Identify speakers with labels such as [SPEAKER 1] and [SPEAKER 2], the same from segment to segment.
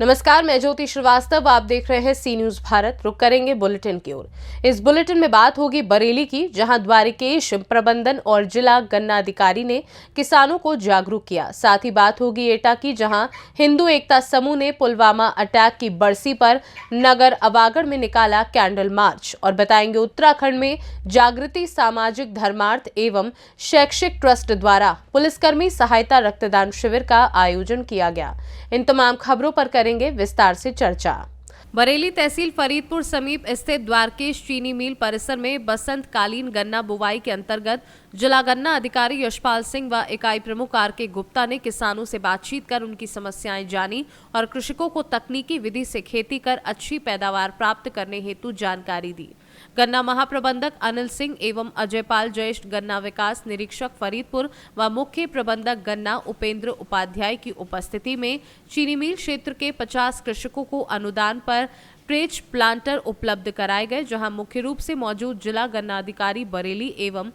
[SPEAKER 1] नमस्कार, मैं ज्योति श्रीवास्तव। आप देख रहे हैं सी न्यूज भारत। रुक करेंगे बुलेटिन की ओर। इस बुलेटिन में बात होगी बरेली की, जहां द्वारिकेश प्रबंधन और जिला गन्ना अधिकारी ने किसानों को जागरूक किया। साथ ही बात होगी एटा की, जहां हिंदू एकता समूह ने पुलवामा अटैक की बरसी पर नगर अवागढ़ में निकाला कैंडल मार्च। और बताएंगे उत्तराखंड में जागृति सामाजिक धर्मार्थ एवं शैक्षिक ट्रस्ट द्वारा पुलिसकर्मी सहायता रक्तदान शिविर का आयोजन किया गया। इन तमाम खबरों पर करेंगे विस्तार से चर्चा। बरेली तहसील फरीदपुर समीप स्थित द्वारकेश चीनी मिल परिसर में बसंतकालीन गन्ना बुवाई के अंतर्गत जिला गन्ना अधिकारी यशपाल सिंह व इकाई प्रमुख आर.के. गुप्ता ने किसानों से बातचीत कर उनकी समस्याएं जानी और कृषकों को तकनीकी विधि से खेती कर अच्छी पैदावार प्राप्त करने हेतु जानकारी दी। गन्ना महाप्रबंधक अनिल सिंह एवं अजयपाल ज्येष्ठ गन्ना विकास निरीक्षक फरीदपुर व मुख्य प्रबंधक गन्ना उपेंद्र उपाध्याय की उपस्थिति में चीनी मिल क्षेत्र के 50 कृषकों को अनुदान पर प्रेच प्लांटर उपलब्ध कराए गए, जहां मुख्य रूप से मौजूद जिला गन्ना अधिकारी बरेली एवं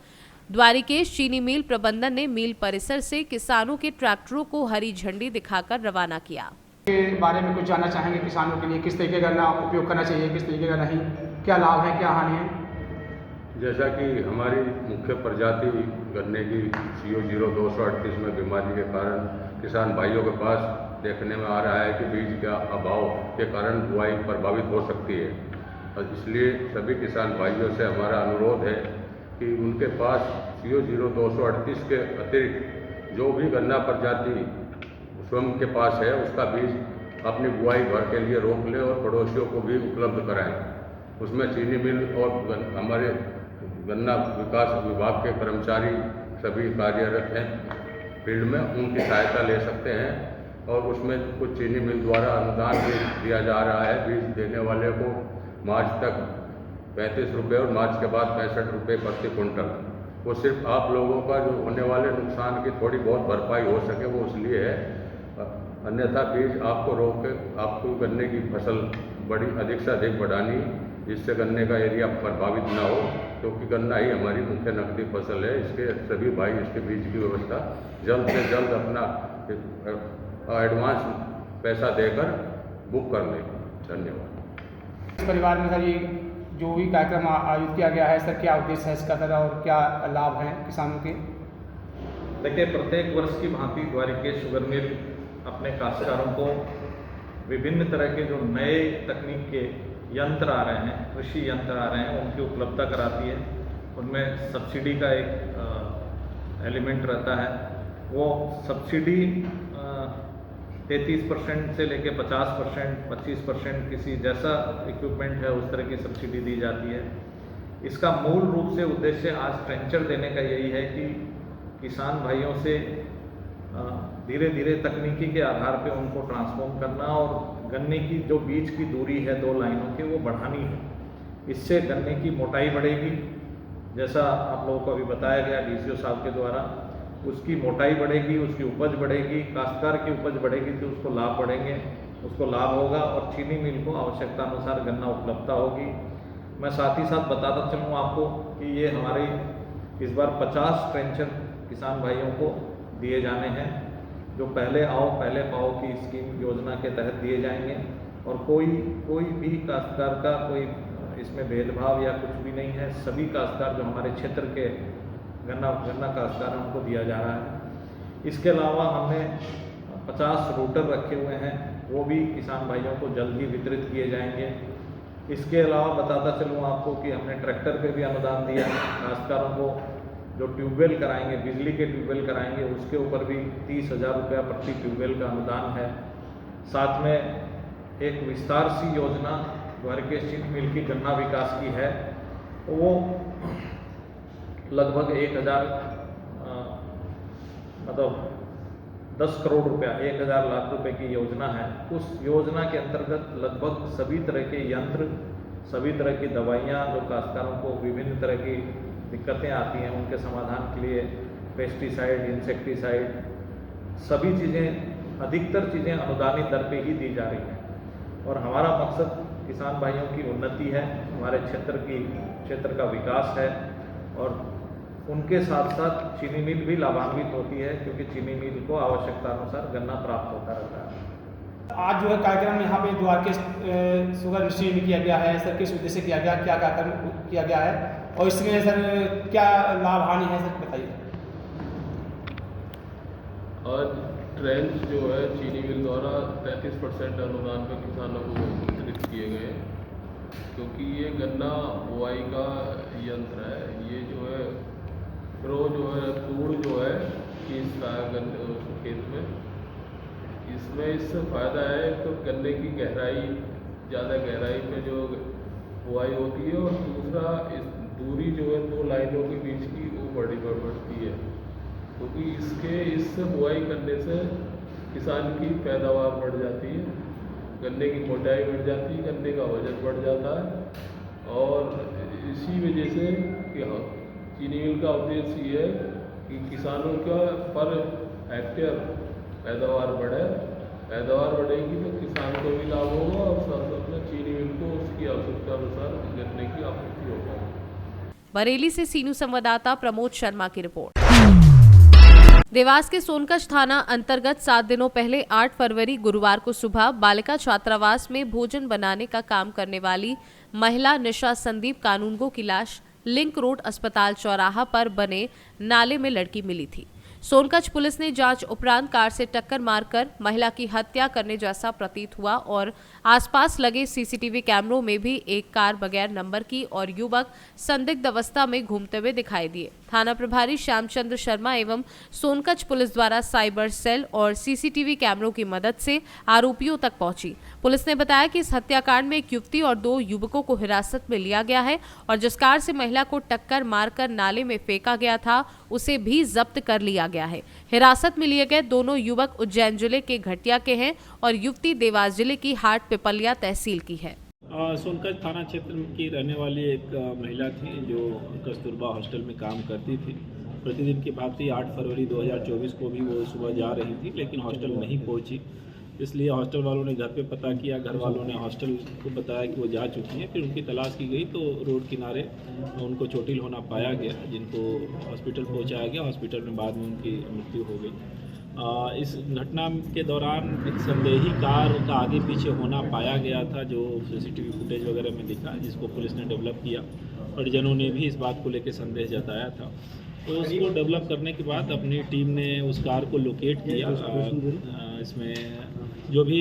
[SPEAKER 1] द्वारिकेश चीनी मिल प्रबंधन ने मिल परिसर से किसानों के ट्रैक्टरों को हरी झंडी दिखाकर रवाना किया।
[SPEAKER 2] के बारे में कुछ जानना चाहेंगे किसानों के लिए, किस तरीके का गन्ना उपयोग करना चाहिए, किस तरीके का नहीं, क्या लाभ है, क्या हानि है।
[SPEAKER 3] जैसा कि हमारी मुख्य प्रजाति गन्ने की CO0238 में बीमारी के कारण किसान भाइयों के पास देखने में आ रहा है कि बीज का अभाव के कारण बुआई प्रभावित हो सकती है, और इसलिए सभी किसान भाइयों से हमारा अनुरोध है कि उनके पास CO0238 के अतिरिक्त जो भी गन्ना प्रजाति स्वयं के पास है उसका बीज अपनी बुआई भर के लिए रोक लें और पड़ोसियों को भी उपलब्ध कराएं। उसमें चीनी मिल और हमारे गन्ना विकास विभाग के कर्मचारी सभी कार्यरत हैं फील्ड में, उनकी सहायता ले सकते हैं। और उसमें कुछ चीनी मिल द्वारा अनुदान भी दिया जा रहा है। बीज देने वाले को मार्च तक 35 रुपये और मार्च के बाद 65 रुपये प्रति क्विंटल। वो सिर्फ आप लोगों का जो होने वाले नुकसान की थोड़ी बहुत भरपाई हो सके वो इसलिए है, अन्यथा बीज आपको रोक के आपको गन्ने की फसल बड़ी अधिक से अधिक बढ़ानी, जिससे गन्ने का एरिया प्रभावित ना हो, क्योंकि गन्ना ही हमारी मुख्य नकदी फसल है। इसके सभी भाई इसके बीज की व्यवस्था जल्द से जल्द अपना एडवांस पैसा देकर बुक कर लें। धन्यवाद।
[SPEAKER 2] इस परिवार में सर ये जो भी कार्यक्रम आयोजित किया गया है सर, क्या उद्देश्य है इसका सर और क्या लाभ हैं किसानों के।
[SPEAKER 4] देखिए, प्रत्येक वर्ष की भांति द्वारिकेश शुगर मिल अपने काश्तकारों को विभिन्न तरह के जो नए तकनीक के यंत्र आ रहे हैं, कृषि यंत्र आ रहे हैं, उनकी उपलब्धता कराती है। उनमें सब्सिडी का एक एलिमेंट रहता है। वो सब्सिडी 33% से लेकर 50%, 25% किसी जैसा इक्विपमेंट है उस तरह की सब्सिडी दी जाती है। इसका मूल रूप से उद्देश्य आज ट्रेंचर देने का यही है कि किसान भाइयों से धीरे धीरे तकनीकी के आधार पे उनको ट्रांसफॉर्म करना और गन्ने की जो बीज की दूरी है 2 लाइनों की वो बढ़ानी है। इससे गन्ने की मोटाई बढ़ेगी, जैसा आप लोगों को अभी बताया गया DCO साहब के द्वारा, उसकी मोटाई बढ़ेगी, उसकी उपज बढ़ेगी, काश्तकार की उपज बढ़ेगी तो उसको लाभ बढ़ेंगे, उसको लाभ होगा और चीनी मिल को आवश्यकता अनुसार गन्ना उपलब्धता होगी। मैं साथ ही साथ बताता चलूँ आपको कि ये हमारी इस बार 50 ट्रेंचर किसान भाइयों को दिए जाने हैं, जो पहले आओ पहले पाओ की स्कीम योजना के तहत दिए जाएंगे। और कोई भी काश्तकार का कोई इसमें भेदभाव या कुछ भी नहीं है। सभी काश्तकार जो हमारे क्षेत्र के गन्ना काश्तकार हैं उनको दिया जा रहा है। इसके अलावा हमने 50 रूटर रखे हुए हैं, वो भी किसान भाइयों को जल्द ही वितरित किए जाएंगे। इसके अलावा बताता चलूँ आपको कि हमने ट्रैक्टर पे भी अनुदान दिया। काश्तकारों को जो ट्यूबवेल कराएंगे, बिजली के ट्यूबवेल कराएंगे, उसके ऊपर भी 30,000 रुपया प्रति ट्यूबवेल का अनुदान है। साथ में एक विस्तार सी योजना द्वारिकेश चीनी मिल की गन्ना विकास की है, वो लगभग 10 करोड़ रुपया, 1,000 लाख रुपए की योजना है। उस योजना के अंतर्गत लगभग सभी तरह के यंत्र, सभी तरह की दवाइयाँ जो काश्तकारों को विभिन्न तरह की दिक्कतें आती हैं उनके समाधान के लिए पेस्टिसाइड, इंसेक्टिसाइड, सभी चीज़ें, अधिकतर चीज़ें अनुदानित दर पे ही दी जा रही हैं। और हमारा मकसद किसान भाइयों की उन्नति है, हमारे क्षेत्र का विकास है और उनके साथ साथ चीनी मिल भी लाभान्वित होती है, क्योंकि चीनी मिल को आवश्यकता अनुसार गन्ना प्राप्त होता रहता है।
[SPEAKER 2] आज जो है कार्यक्रम यहाँ पे द्वारके शुगर इंडस्ट्री में किया गया है सर, किस उद्देश्य से किया गया, क्या क्या किया गया है और इसमें सर क्या लाभ हानि है सर बताइए।
[SPEAKER 5] आज ट्रेंच जो है चीनी मिल द्वारा 33% अनुदान में किसानों को वितरित किए गए हैं, क्योंकि ये गन्ना बुआई का यंत्र है। ये जो है तूड़ जो है खींचता है खेत में। इसमें इससे फ़ायदा है तो गन्ने की गहराई, ज़्यादा गहराई में जो बुआई होती है, और दूसरा इस दूरी जो है 2 लाइनों के बीच की वो बढ़ती है, क्योंकि इससे बुआई करने से किसान की पैदावार बढ़ जाती है, गन्ने की मोटाई बढ़ जाती है, गन्ने का वजन बढ़ जाता है। और इसी वजह से कि चीनी मिल का उद्देश्य ये है कि किसानों का पर हेक्टेयर पैदावार बढ़े। पैदावार बढ़ेगी तो किसान को भी लाभ होगा और साथ साथ चीनी मिल को उसकी आवश्यकता अनुसार गन्ने की आपूर्ति होगा।
[SPEAKER 1] बरेली से सीनू संवाददाता प्रमोद शर्मा की रिपोर्ट। देवास के सोनकच थाना अंतर्गत 7 दिनों पहले 8 फरवरी गुरुवार को सुबह बालिका छात्रावास में भोजन बनाने का काम करने वाली महिला निशा संदीप कानूनगो की लाश लिंक रोड अस्पताल चौराहा पर बने नाले में लड़की मिली थी। सोनकच पुलिस ने जांच उपरांत कार से टक्कर मारकर महिला की हत्या करने जैसा प्रतीत हुआ और आसपास लगे सीसीटीवी कैमरों में भी एक कार बगैर नंबर की और युवक संदिग्ध अवस्था में घूमते हुए दिखाई दिए। थाना प्रभारी श्यामचंद्र शर्मा एवं सोनकच पुलिस द्वारा साइबर सेल और सीसीटीवी कैमरों की मदद से आरोपियों तक पहुंची। पुलिस ने बताया कि इस हत्याकांड में एक युवती और 2 युवकों को हिरासत में लिया गया है और जिस कार से महिला को टक्कर मारकर नाले में फेंका गया था उसे भी जब्त कर लिया गया है। हिरासत में लिए गए दोनों युवक उज्जैन जिले के घटिया के हैं और युवती देवास जिले की हाट पिपलिया तहसील की है।
[SPEAKER 6] सोनकच थाना क्षेत्र की रहने वाली एक महिला थी जो कस्तूरबा हॉस्टल में काम करती थी। प्रतिदिन की भांति 8 फरवरी 2024 को भी वो सुबह जा रही थी, लेकिन हॉस्टल नहीं पहुंची। इसलिए हॉस्टल वालों ने घर पे पता किया, घर वालों ने हॉस्टल को बताया कि वो जा चुकी हैं। फिर उनकी तलाश की गई तो रोड किनारे उनको चोटिल होना पाया गया, जिनको हॉस्पिटल पहुंचाया गया। हॉस्पिटल में बाद में उनकी मृत्यु हो गई। इस घटना के दौरान एक संदेही कार का आगे पीछे होना पाया गया था, जो सीसीटीवी फुटेज वगैरह में दिखा, जिसको पुलिस ने डेवलप किया। परिजनों ने भी इस बात को लेकर संदेह जताया था। तो उसको डेवलप करने के बाद अपनी टीम ने उस कार को लोकेट किया। इसमें जो भी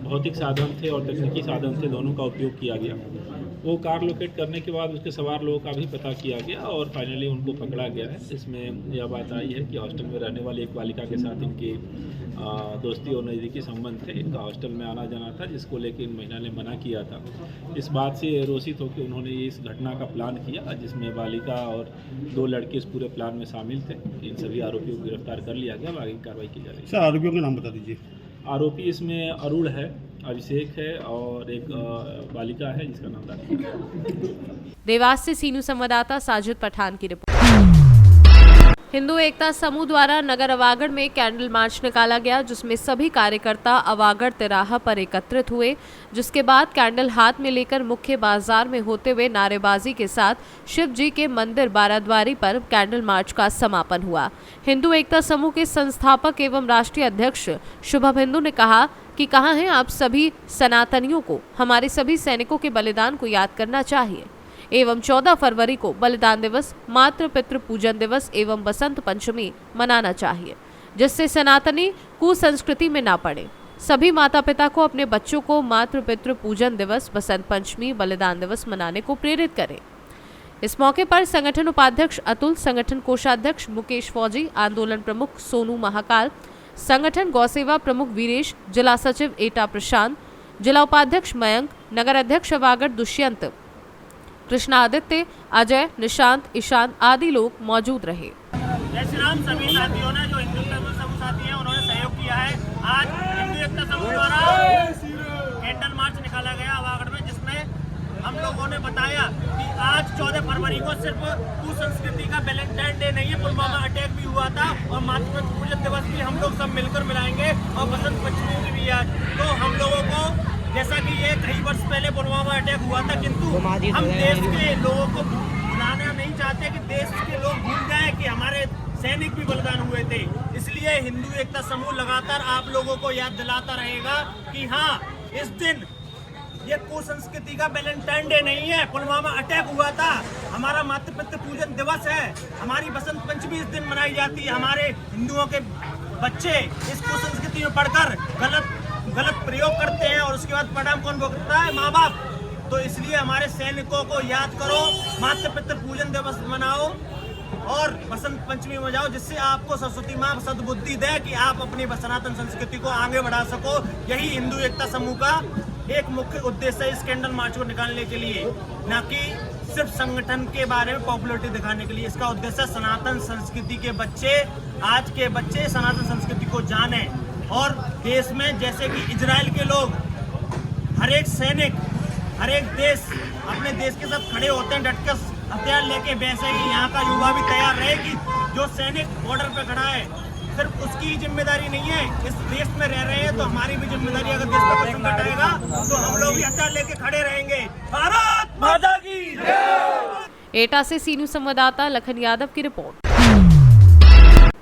[SPEAKER 6] भौतिक साधन थे और तकनीकी साधन थे, दोनों का उपयोग किया गया। वो कार लोकेट करने के बाद उसके सवार लोगों का भी पता किया गया और फाइनली उनको पकड़ा गया है। इसमें यह बात आई है कि हॉस्टल में रहने वाली एक बालिका के साथ इनकी दोस्ती और नज़दीकी संबंध थे। इनका हॉस्टल में आना जाना था, जिसको लेकर इन महिला ने मना किया था। इस बात से रोषित होकर उन्होंने इस घटना का प्लान किया, जिसमें बालिका और 2 लड़के इस पूरे प्लान में शामिल थे। इन सभी आरोपियों को गिरफ्तार कर लिया गया, आगे कार्रवाई की जा रही है।
[SPEAKER 7] सर, आरोपियों के नाम बता दीजिए।
[SPEAKER 6] आरोपी इसमें अरुण है, अभिषेक है और एक बालिका है जिसका नाम रानी है।
[SPEAKER 1] देवास से सीनू संवाददाता साजिद पठान की रिपोर्ट। हिंदू एकता समूह द्वारा नगर अवागढ़ में कैंडल मार्च निकाला गया, जिसमें सभी कार्यकर्ता अवागढ़ तिराहा पर एकत्रित हुए, जिसके बाद कैंडल हाथ में लेकर मुख्य बाजार में होते हुए नारेबाजी के साथ शिव जी के मंदिर बाराद्वारी पर कैंडल मार्च का समापन हुआ। हिंदू एकता समूह के संस्थापक एवं राष्ट्रीय अध्यक्ष शुभम हिंदू ने कहा कि कहाँ हैं आप सभी सनातनियों को हमारे सभी सैनिकों के बलिदान को याद करना चाहिए एवं 14 फरवरी को बलिदान दिवस, मातृ पितृ पूजन दिवस एवं बसंत पंचमी मनाना चाहिए, जिससे सनातनी कुसंस्कृति में ना पड़े। सभी माता पिता को अपने बच्चों को मातृ पितृ पूजन दिवस, बसंत पंचमी, बलिदान दिवस मनाने को प्रेरित करें। इस मौके पर संगठन उपाध्यक्ष अतुल, संगठन कोषाध्यक्ष मुकेश फौजी, आंदोलन प्रमुख सोनू महाकाल, संगठन गौसेवा प्रमुख वीरेश, जिला सचिव एटा प्रशांत, जिला उपाध्यक्ष मयंक, नगर अध्यक्ष अवागढ़ दुष्यंत, कृष्णादित्य, अजय, निशांत, ईशान आदि लोग मौजूद रहे।
[SPEAKER 8] जय श्री राम। सभी साथियों ने जो हिंदू समूह साथी हैं उन्होंने सहयोग किया है। आज हिंदू एकता समूह द्वारा कैंडल मार्च निकाला गया अवागढ़ में, जिसमें हम लोगों ने बताया कि आज 14 फरवरी को सिर्फ कुसंस्कृति का वैलेंटाइन डे नहीं है, पुलवामा अटैक भी हुआ था और मातृ पूजन दिवस भी हम लोग सब मिलकर मनाएंगे और बसंत पंचमी भी आज। तो हम लोगों को, जैसा कि ये कई वर्ष पहले पुलवामा अटैक हुआ था, किंतु हम देश के लोगों को भुलाना नहीं चाहते कि देश के लोग भूल जाएं कि हमारे सैनिक भी बलिदान हुए थे। इसलिए हिंदू एकता समूह लगातार आप लोगों को याद दिलाता रहेगा कि हाँ, इस दिन ये कुसंस्कृति का वैलेंटाइन डे नहीं है। पुलवामा अटैक हुआ था, हमारा मातृपितृ पूजन दिवस है, हमारी बसंत पंचमी इस दिन मनाई जाती है। हमारे हिंदुओं के बच्चे इस कुसंस्कृति में पढ़कर गलत प्रयोग करते हैं और उसके बाद परिणाम कौन भुगतता है? माँ बाप। तो इसलिए हमारे सैनिकों को याद करो, मातृपितृ पूजन दिवस मनाओ और बसंत पंचमी में जाओ, जिससे आपको सरस्वती माँ सद्बुद्धि दे कि आप अपनी सनातन संस्कृति को आगे बढ़ा सको। यही हिंदू एकता समूह का एक मुख्य उद्देश्य है इस कैंडल मार्च को निकालने के लिए, न कि सिर्फ संगठन के बारे में पॉपुलरिटी दिखाने के लिए। इसका उद्देश्य सनातन संस्कृति के बच्चे, आज के बच्चे सनातन संस्कृति को जाने और देश में जैसे कि इजराइल के लोग, हर एक सैनिक, हर एक देश अपने देश के साथ खड़े होते हैं डटकर हथियार लेके, वैसे ही यहाँ का युवा भी तैयार रहे कि जो सैनिक बॉर्डर पे खड़ा है सिर्फ उसकी जिम्मेदारी नहीं है, इस देश में रह रहे हैं तो हमारी भी जिम्मेदारी। अगर देश पर कोई संकट आएगा तो हम लोग भी हथियार लेके खड़े रहेंगे। भारत माता की जय।
[SPEAKER 1] एटा से सी न्यूज संवाददाता लखन यादव की रिपोर्ट।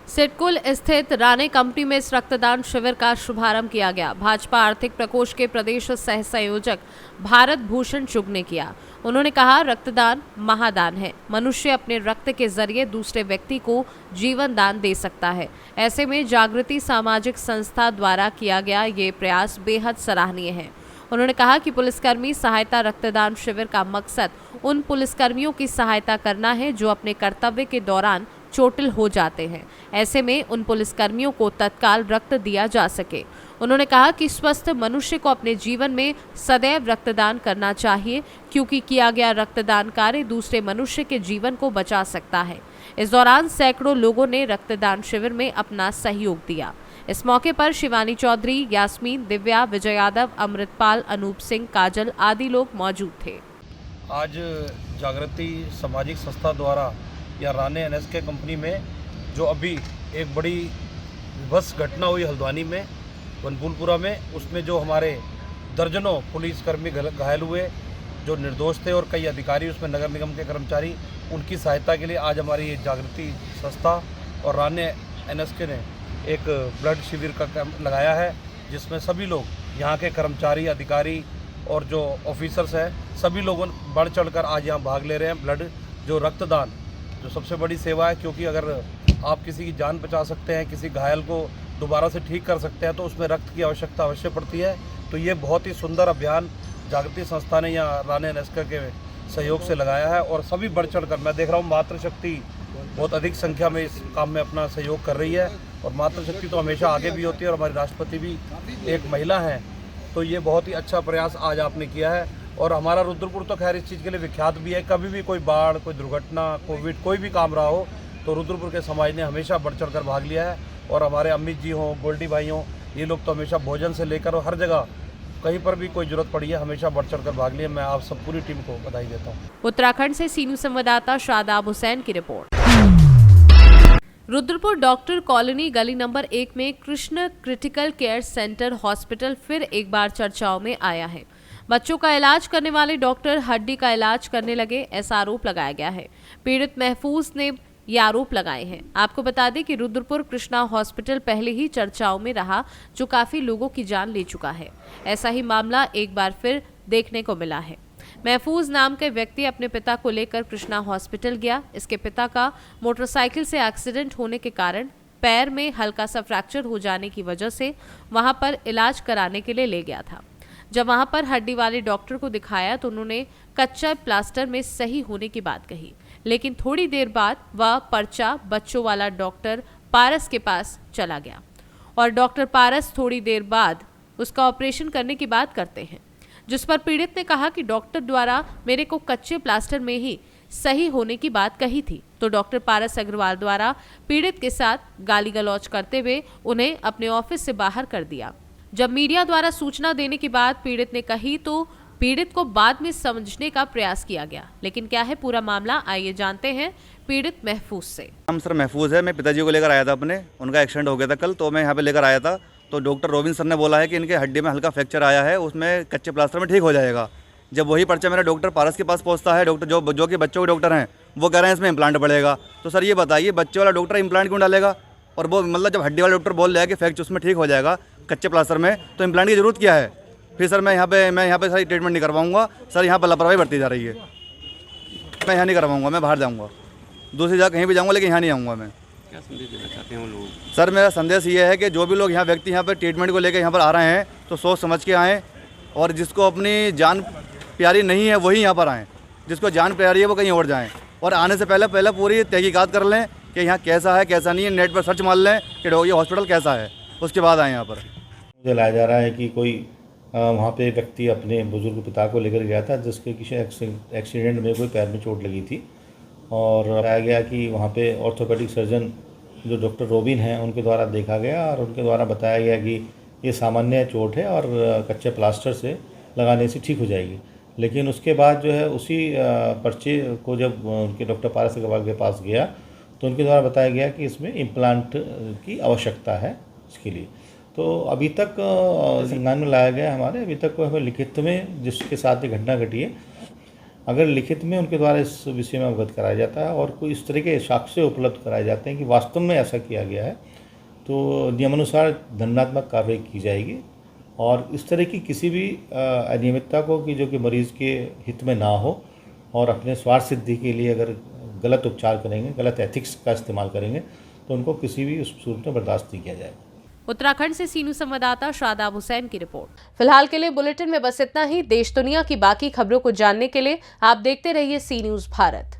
[SPEAKER 1] सिडकुल स्थित राणे कंपनी में इस रक्तदान शिविर का शुभारंभ किया गया। भाजपा आर्थिक प्रकोष्ठ के प्रदेश सह संयोजक भारत भूषण चुग ने किया। उन्होंने कहा, रक्तदान महादान है। मनुष्य अपने रक्त के जरिए दूसरे व्यक्ति को जीवन दान दे सकता है। ऐसे में जागृति सामाजिक संस्था द्वारा किया गया ये प्रयास बेहद सराहनीय है। उन्होंने कहा कि पुलिसकर्मी सहायता रक्तदान शिविर का मकसद उन पुलिसकर्मियों की सहायता करना है जो अपने कर्तव्य के दौरान चोटिल हो जाते हैं। ऐसे में उन पुलिसकर्मियों को तत्काल रक्त दिया जा सके। उन्होंने कहा कि स्वस्थ मनुष्य को अपने जीवन में सदैव रक्तदान करना चाहिए, क्योंकि किया गया रक्तदान कार्य दूसरे मनुष्य के जीवन को बचा सकता है। इस दौरान सैकड़ों लोगों ने रक्तदान शिविर में अपना सहयोग दिया। इस मौके पर शिवानी चौधरी, यास्मीन, दिव्या, विजय यादव, अमृतपाल, अनूप सिंह, काजल आदि लोग मौजूद थे।
[SPEAKER 7] आज जागृति सामाजिक संस्था द्वारा या राणे एनएसके कंपनी में जो अभी एक बड़ी बस घटना हुई हल्द्वानी में, वनपुलपुरा में, उसमें जो हमारे दर्जनों पुलिसकर्मी घायल हुए, जो निर्दोष थे, और कई अधिकारी उसमें नगर निगम के कर्मचारी, उनकी सहायता के लिए आज हमारी ये जागृति संस्था और राणे एनएसके ने एक ब्लड शिविर का कैंप लगाया है, जिसमें सभी लोग, यहाँ के कर्मचारी, अधिकारी और जो ऑफिसर्स हैं, सभी लोगों बढ़ चढ़कर आज यहाँ भाग ले रहे हैं। ब्लड जो रक्तदान जो सबसे बड़ी सेवा है, क्योंकि अगर आप किसी की जान बचा सकते हैं, किसी घायल को दोबारा से ठीक कर सकते हैं, तो उसमें रक्त की आवश्यकता अवश्य पड़ती है। तो ये बहुत ही सुंदर अभियान जागृति संस्था ने यहाँ राणे एनएसके के सहयोग से लगाया है और सभी बढ़ चढ़कर, मैं देख रहा हूँ मातृशक्ति बहुत अधिक संख्या में इस काम में अपना सहयोग कर रही है, और मातृशक्ति तो हमेशा आगे भी होती है और हमारी राष्ट्रपति भी एक महिला हैं। तो ये बहुत ही अच्छा प्रयास आज आपने किया है। और हमारा रुद्रपुर तो खैर इस चीज़ के लिए विख्यात भी है। कभी भी कोई बाढ़, कोई दुर्घटना, कोविड, कोई भी काम रहा हो, तो रुद्रपुर के समाज ने हमेशा बढ़ चढ़ कर भाग लिया है। और हमारे अमित जी हों, गोल्डी भाई हों, ये लोग तो हमेशा भोजन से लेकर और हर जगह कहीं पर भी कोई जरूरत पड़ी है, हमेशा बढ़ चढ़ कर भाग लिया। मैं आप सब पूरी टीम को बधाई देता हूँ।
[SPEAKER 1] उत्तराखंड से सी न्यूज संवाददाता शादाब हुसैन की रिपोर्ट। रुद्रपुर डॉक्टर कॉलोनी गली नंबर 1 में Krishna critical care centre hospital फिर एक बार चर्चाओं में आया है। बच्चों का इलाज करने वाले डॉक्टर हड्डी का इलाज करने लगे, ऐसा आरोप लगाया गया है। पीड़ित महफूज ने ये आरोप लगाए हैं। आपको बता दें कि रुद्रपुर कृष्णा हॉस्पिटल पहले ही चर्चाओं में रहा, जो काफी लोगों की जान ले चुका है। ऐसा ही मामला एक बार फिर देखने को मिला है। महफूज नाम के व्यक्ति अपने पिता को लेकर कृष्णा हॉस्पिटल गया। इसके पिता का मोटरसाइकिल से एक्सीडेंट होने के कारण पैर में हल्का सा फ्रैक्चर हो जाने की वजह से वहां पर इलाज कराने के लिए ले गया था। जब वहां पर हड्डी वाले डॉक्टर को दिखाया तो उन्होंने कच्चा प्लास्टर में सही होने की बात कही, लेकिन थोड़ी देर बाद वह पर्चा बच्चों वाला डॉक्टर पारस के पास चला गया और डॉक्टर पारस थोड़ी देर बाद उसका ऑपरेशन करने की बात करते हैं, जिस पर पीड़ित ने कहा कि डॉक्टर द्वारा मेरे को कच्चे प्लास्टर में ही सही होने की बात कही थी। तो डॉक्टर पारस अग्रवाल द्वारा पीड़ित के साथ गाली गलौज करते हुए उन्हें अपने ऑफिस से बाहर कर दिया। जब मीडिया द्वारा सूचना देने की बात पीड़ित ने कही तो पीड़ित को बाद में समझने का प्रयास किया गया, लेकिन क्या है पूरा मामला, आइए जानते हैं पीड़ित महफूज से।
[SPEAKER 9] हम सर महफूज है, मैं पिताजी को लेकर आया था अपने, उनका एक्सीडेंट हो गया था कल, तो मैं यहाँ पे लेकर आया था। तो डॉक्टर रोबिन सर ने बोला है कि इनके हड्डी में हल्का फ्रैक्चर आया है, उसमें कच्चे प्लास्टर में ठीक हो जाएगा। जब वही पर्चा मेरा डॉक्टर पारस के पास पहुँचता है, डॉक्टर जो कि बच्चों के डॉक्टर हैं, वो कह रहे हैं इसमें इम्प्लांट पड़ेगा। तो सर ये बताइए, बच्चे वाला डॉक्टर इम्प्लांट क्यों डालेगा? और वो मतलब जब हड्डी वाला डॉक्टर बोल रहा है कि फ्रैक्चर उसमें ठीक हो जाएगा कच्चे प्लास्टर में, तो इम्प्लांट की ज़रूरत क्या है? फिर सर मैं यहाँ पे सारी ट्रीटमेंट नहीं करवाऊँगा सर। यहाँ पर लापरवाही बढ़ती जा रही है। मैं यहाँ नहीं करवाऊँगा, मैं बाहर जाऊँगा, दूसरी जगह कहीं भी जाऊँगा, लेकिन यहाँ नहीं आऊँगा मैं।
[SPEAKER 10] क्या संदेश देना चाहते हैं लोग?
[SPEAKER 9] सर मेरा संदेश ये है कि जो भी लोग यहाँ व्यक्ति यहाँ पर ट्रीटमेंट को लेकर यहाँ पर आ रहे हैं तो सोच समझ के आएँ, और जिसको अपनी जान प्यारी नहीं है वही यहाँ पर आएँ, जिसको जान प्यारी है वो कहीं और जाएँ। और आने से पहले पूरी तहकीकात कर लें कि यहाँ कैसा है कैसा नहीं है, नेट पर सर्च मार लें कि ये हॉस्पिटल कैसा है, उसके बाद आएँ यहाँ पर।
[SPEAKER 11] मुझे लाया जा रहा है कि कोई वहाँ पे व्यक्ति अपने बुजुर्ग पिता को लेकर गया था, जिसके किसी एक्सीडेंट में कोई पैर में चोट लगी थी, और बताया गया कि वहाँ पे ऑर्थोपेडिक सर्जन जो डॉक्टर रोबिन हैं उनके द्वारा देखा गया, और उनके द्वारा बताया गया कि ये सामान्य चोट है और कच्चे प्लास्टर से लगाने से ठीक हो जाएगी। लेकिन उसके बाद जो है उसी पर्चे को जब उनके डॉक्टर पारस अग्रवाल के पास गया तो उनके द्वारा बताया गया कि इसमें इम्प्लांट की आवश्यकता है इसके लिए। तो अभी तक संज्ञान में लाया गया हमारे, अभी तक हमें लिखित में जिसके साथ ये घटना घटी है, अगर लिखित में उनके द्वारा इस विषय में अवगत कराया जाता है और कोई इस तरह के साक्ष्य उपलब्ध कराए जाते हैं कि वास्तव में ऐसा किया गया है, तो नियमानुसार दंडात्मक कार्रवाई की जाएगी। और इस तरह की किसी भी अनियमितता को कि जो कि मरीज़ के हित में ना हो और अपने स्वार्थ सिद्धि के लिए अगर गलत उपचार करेंगे, गलत एथिक्स का इस्तेमाल करेंगे, तो उनको किसी भी उस सूरत में बर्दाश्त नहीं किया जाएगा।
[SPEAKER 1] उत्तराखंड से सीनू संवाददाता शादाब हुसैन की रिपोर्ट। फिलहाल के लिए बुलेटिन में बस इतना ही। देश दुनिया की बाकी खबरों को जानने के लिए आप देखते रहिए सी न्यूज़ भारत।